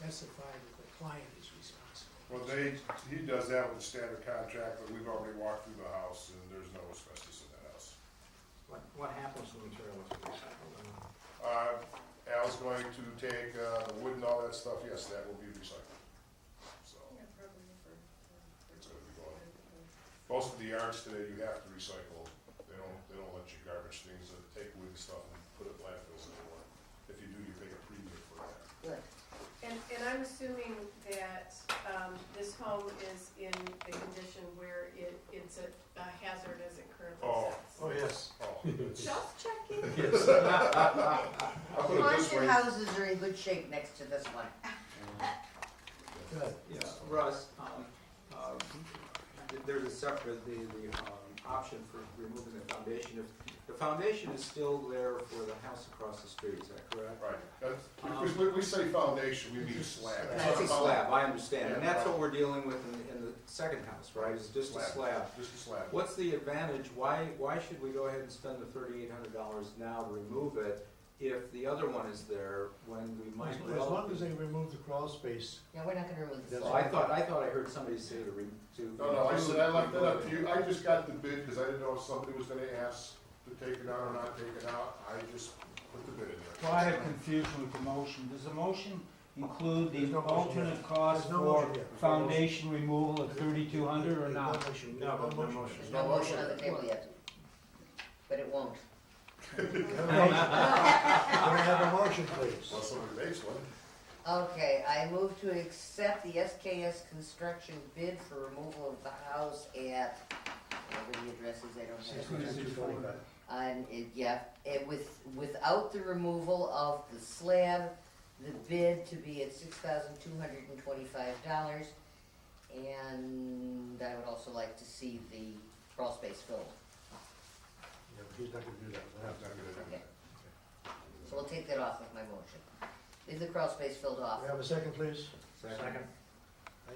specify that the client is responsible. Well, he does that with the standard contract, but we've already walked through the house and there's no asbestos in that house. What happens to the material that's recycled? Al's going to take, the wood and all that stuff, yes, that will be recycled. So, it's gonna be going. Most of the yards today, you have to recycle. They don't let you garbage things, take wood and stuff and put it in landfills anymore. If you do, you pay a premium for that. Good. And I'm assuming that, this home is in a condition where it's a hazard as it currently Oh. sits. Oh, yes. Oh, it's, Just checking. I'll put it this way. Haunted houses are in good shape next to this one. Good. Yeah, Russ, there's a separate, the option for removing the foundation. If the foundation is still there for the house across the street, is that correct? Right, that's, we say foundation, we mean slab. That's a slab, I understand, and that's what we're dealing with in the second house, right, is just a slab. Just a slab. What's the advantage, why should we go ahead and spend the $3,800 now to remove it if the other one is there when we might As well? long as they remove the crawl space. Yeah, we're not gonna remove the So slab. I thought I heard somebody say to. No, I said I left that up to you, I just got the bid, because I didn't know if somebody was gonna ask to take it out or not take it out, I just put the bid in there. Well, I have confusion with the motion. Does the motion include There's the no motion alternate yet. cost There's no for motion yet. foundation removal of 3,200 or not? No motion. No, No no motion. motion. There's no motion on the table yet. But it won't. Have a motion. Can I have a motion, please? Unless somebody makes one. Okay, I move to accept the SKS Construction bid for removal of the house at, whatever the address is, I don't have it. 625. And without the removal of the slab, the bid to be at $6,225. And I would also like to see the crawl space filled. Yeah, but he's not gonna do that. I'm not gonna do Okay. that. So we'll take that off of my motion. Leave the crawl space filled off. We have a second, please? Second. I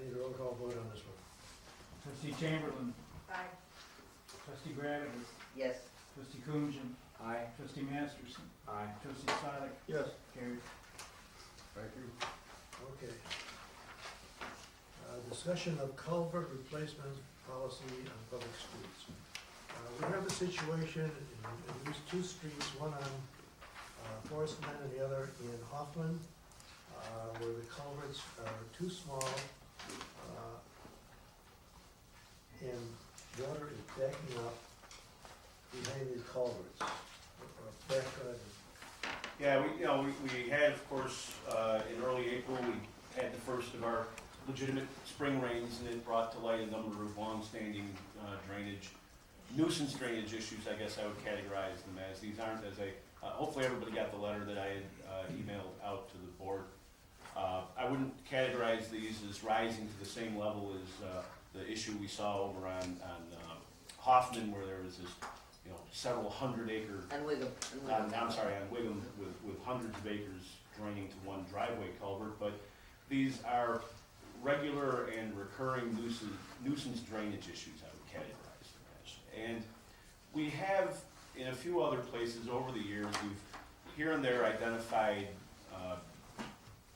need a roll call vote on this one. Trustee Chamberlain, Aye. trustee Gravett, Yes. trustee Coombs, Aye. trustee Masterson, Aye. trustee Sonic, Yes. carried. Thank you. Okay. Discussion of culvert replacement policy on public streets. We have a situation in these two streets, one on Forest Man and the other in Hoffman, where the culverts are too small, and water is backing up behind these culverts. Back, Yeah, we had, of course, in early April, we had the first of our legitimate spring rains, and it brought to light a number of long-standing drainage, nuisance drainage issues, I guess I would categorize them as. These aren't hopefully everybody got the letter that I had emailed out to the board. I wouldn't categorize these as rising to the same level as the issue we saw over on Hoffman, where there was this, several hundred acre And Wiggum. I'm sorry, on Wiggum with hundreds of acres draining to one driveway culvert, but these are regular and recurring nuisance drainage issues, I would categorize them as. And we have, in a few other places over the years, we've here and there identified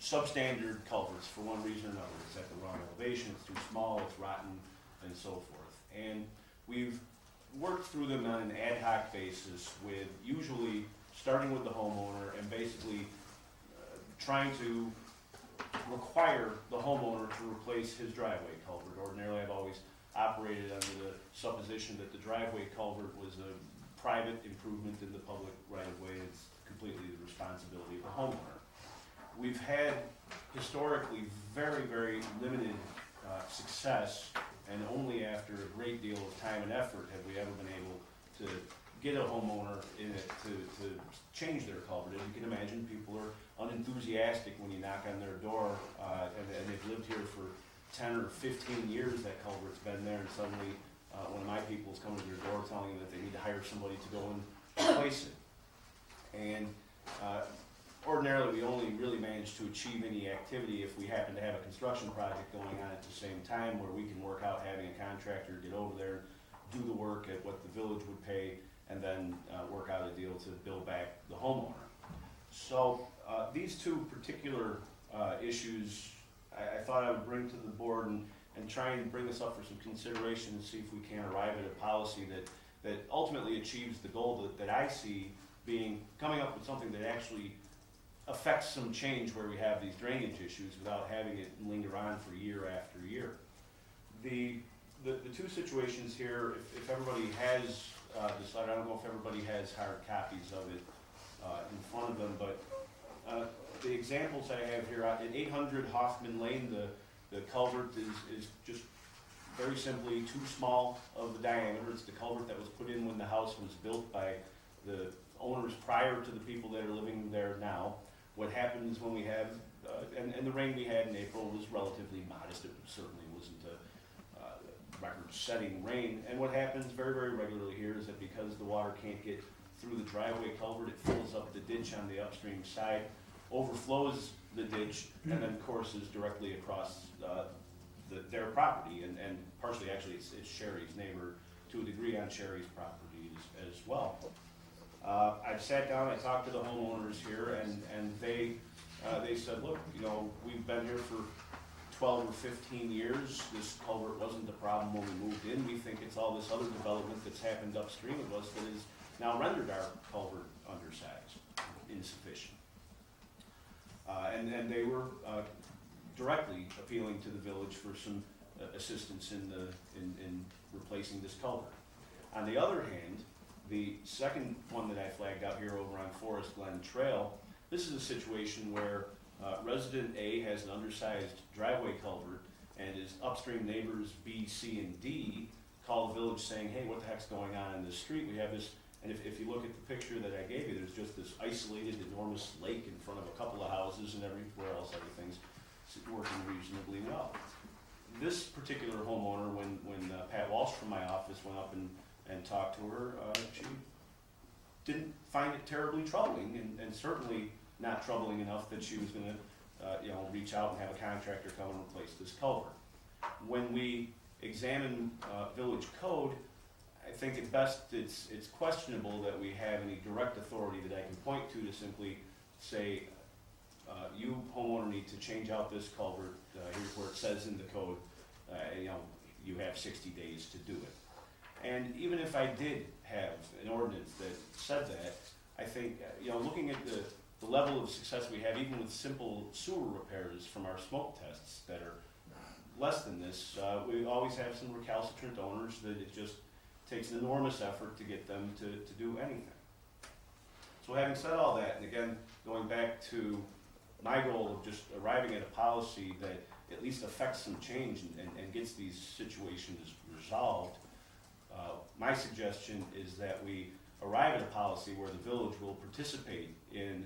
substandard culverts for one reason or another. It's at the wrong elevation, it's too small, it's rotten, and so forth. And we've worked through them on an ad hoc basis with usually starting with the homeowner and basically trying to require the homeowner to replace his driveway culvert. Ordinarily, I've always operated under the supposition that the driveway culvert was a private improvement in the public right-of-way. It's completely the responsibility of the homeowner. We've had historically very, very limited success, and only after a great deal of time and effort have we ever been able to get a homeowner in it to change their culvert. As you can imagine, people are unenthusiastic when you knock on their door, and they've lived here for 10 or 15 years, that culvert's been there, and suddenly one of my people is coming to their door telling them that they need to hire somebody to go and replace it. And ordinarily, we only really manage to achieve any activity if we happen to have a construction project going on at the same time, where we can work out having a contractor get over there, do the work at what the village would pay, and then work out a deal to bill back the homeowner. So these two particular issues I thought I would bring to the board and try and bring this up for some consideration and see if we can arrive at a policy that ultimately achieves the goal that I see being coming up with something that actually affects some change where we have these drainage issues without having it linger on for year after year. The two situations here, if everybody has decided, I don't know if everybody has hard copies of it in front of them, but the examples I have here, at 800 Hoffman Lane, the culvert is just very simply too small of the diameter. It's the culvert that was put in when the house was built by the owners prior to the people that are living there now. What happens when we have, and the rain we had in April was relatively modest. It certainly wasn't a record-setting rain. And what happens very, very regularly here is that because the water can't get through the driveway culvert, it fills up the ditch on the upstream side, overflows the ditch, and then courses directly across their property. And partially, actually, it's Sherry's neighbor to a degree on Sherry's property as well. I've sat down, I talked to the homeowners here, and they said, look, you know, we've been here for 12 or 15 years. This culvert wasn't the problem when we moved in. We think it's all this other development that's happened upstream of us that has now rendered our culvert undersized, insufficient. And they were directly appealing to the village for some assistance in replacing this culvert. On the other hand, the second one that I flagged out here over on Forest Glen Trail, this is a situation where resident A has an undersized driveway culvert, and his upstream neighbors B, C, and D call the village saying, hey, what the heck's going on in this street? We have this, and if you look at the picture that I gave you, there's just this isolated, enormous lake in front of a couple of houses, and everywhere else everything's working reasonably well. This particular homeowner, when Pat Walsh from my office went up and talked to her, she didn't find it terribly troubling, and certainly not troubling enough that she was going to reach out and have a contractor come and replace this culvert. When we examine village code, I think at best it's questionable that we have any direct authority that I can point to simply say, you homeowner need to change out this culvert. Here's where it says in the code, you have 60 days to do it. And even if I did have an ordinance that said that, I think, looking at the level of success we have, even with simple sewer repairs from our smoke tests that are less than this, we always have some recalcitrant owners that it just takes an enormous effort to get them to do anything. So having said all that, and again, going back to my goal of just arriving at a policy that at least affects some change and gets these situations resolved, my suggestion is that we arrive at a policy where the village will participate in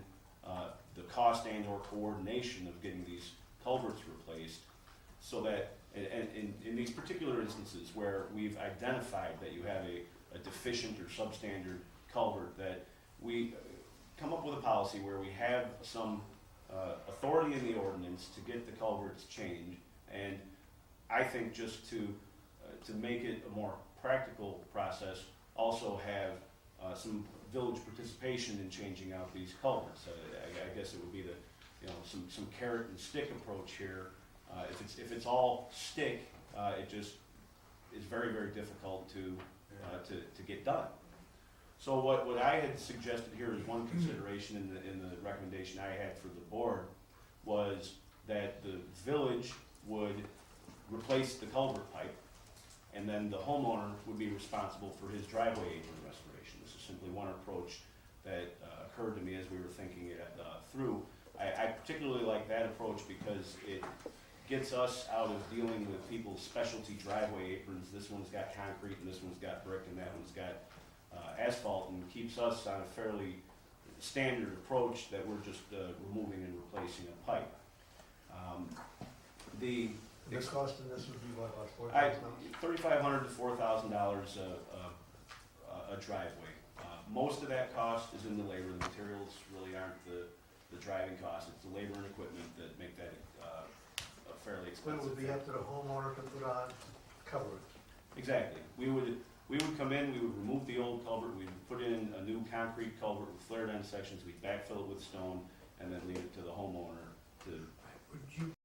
the cost and or coordination of getting these culverts replaced, so that in these particular instances where we've identified that you have a deficient or substandard culvert, that we come up with a policy where we have some authority in the ordinance to get the culverts changed, and I think just to make it a more practical process, also have some village participation in changing out these culverts. I guess it would be some carrot and stick approach here. If it's all stick, it just is very, very difficult to get done. So what I had suggested here is one consideration in the recommendation I had for the board was that the village would replace the culvert pipe, and then the homeowner would be responsible for his driveway apron restoration. This is simply one approach that occurred to me as we were thinking it through. I particularly like that approach because it gets us out of dealing with people's specialty driveway aprons. This one's got concrete and this one's got brick and that one's got asphalt, and keeps us on a fairly standard approach that we're just removing and replacing a pipe. The cost in this would be what, about $4,000? $3,500 to $4,000 a driveway. Most of that cost is in the labor. The materials really aren't the driving cost. It's the labor and equipment that make that a fairly But it expensive. would be up to the homeowner to put on coverage. Exactly. We would come in, we would remove the old culvert, we would put in a new concrete culvert with flared end sections, we'd backfill it with stone, and then leave it to the homeowner to